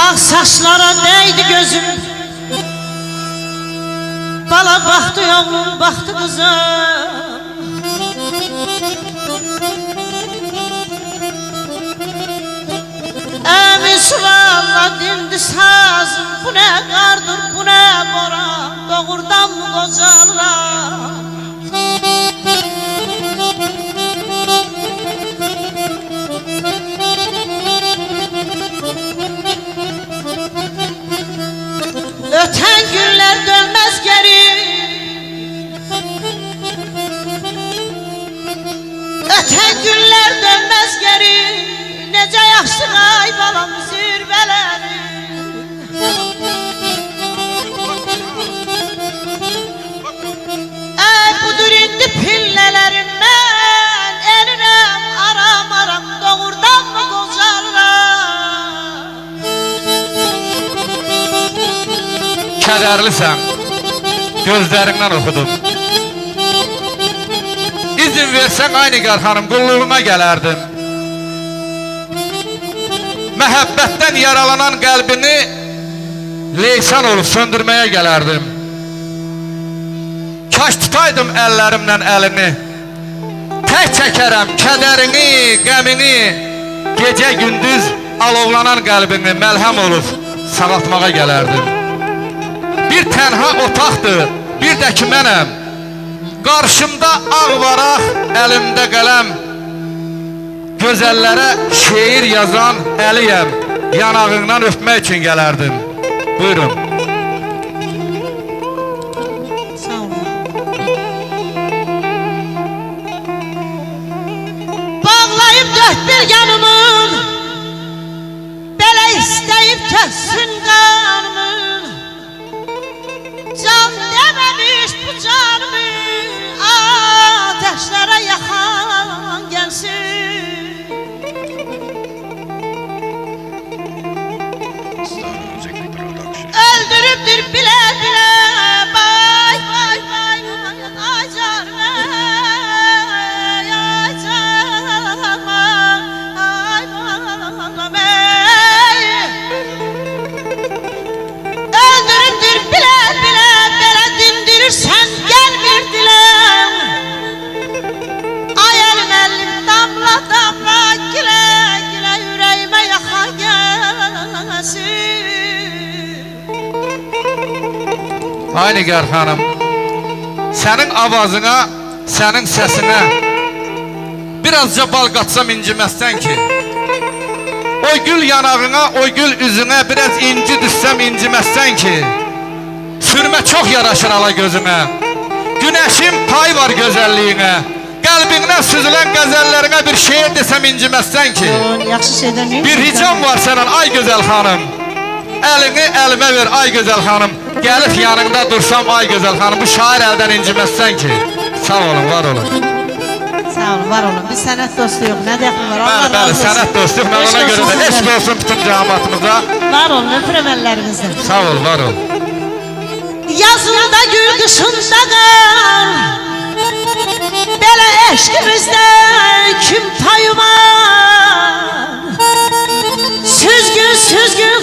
Ağ saçlara değdi gözüm, bala baktı oğlum, baktı kızım. Emiş valla dindi sazım, bu ne kardır, bu ne boran, doğurdan mı kocalar? Öten günler dönmez geri, öten günler dönmez geri. Nece yaxşı ay balam zirveleri. Budur indi pillelerim, ben elinəm aram aram, doğurdan mı qocalıram? Kədərlisən, gözlərindən oxudum. İzin versən Aynigar xanım, qulluğuna gələrdim. Məhəbbətdən yaralanan qəlbini leysan olub söndürməyə gələrdim. Kaş tutaydım əllərimlə əlini, tək çəkərəm kədərini, qəmini, gecə gündüz alovlanan qəlbini məlhəm olub sağaltmağa gələrdim. Bir tənha otaqdır, bir də ki mənəm, qarşımda ağ varaq, əlimdə qələm. Gözəllərə şeir yazan əliyəm, yanağından öpmək üçün gələrdim. Buyurun. Sağ olun. Bağlayıb dört bir yanımın, belə istəyib töksün qanımı. Can deməmiş bu canımı, ateşlərə yaxan gəlsin. Öldürübdür bile bile, bay bay bay, ay canım ey, ay canım ay canım ey. Öldürübdür bile bile, bele dindirirsen gelmir dilem. Ay elim elim damla damla, gile gile yüreğime yakan gelsin. Aynigar xanım, sənin avazına, sənin səsinə birazca bal qatsam inciməzsən ki. O gül yanağına, o gül üzünə biraz inci düşsəm inciməzsən ki. Sürmə çox yaraşır ala gözünə, günəşin pay var gözəlliyinə. Qəlbindən süzülən qəzəllərinə bir şeir desəm inciməzsən ki. Yaxşı şeydən bir ricam var sənin ay gözəl xanım, əlini əlimə ver ay gözəl xanım. Gəlib yanında dursam ay gözəl xanım, bu şair əldən inciməzsən ki. Sağ olun, var olun. Sağ olun, var olun. Biz sənət dostuyuq, nə dəxli var? Bəli, bəli, sənət dostuyuq. Mən ona görə də eşq olsun bütün cəmatımıza. Var olun, öpürəm əllərinizdən. Sağ ol, var ol. Yazında gül, qışında qar, belə eşqimizdə kim tayımar? Süzgün, süzgün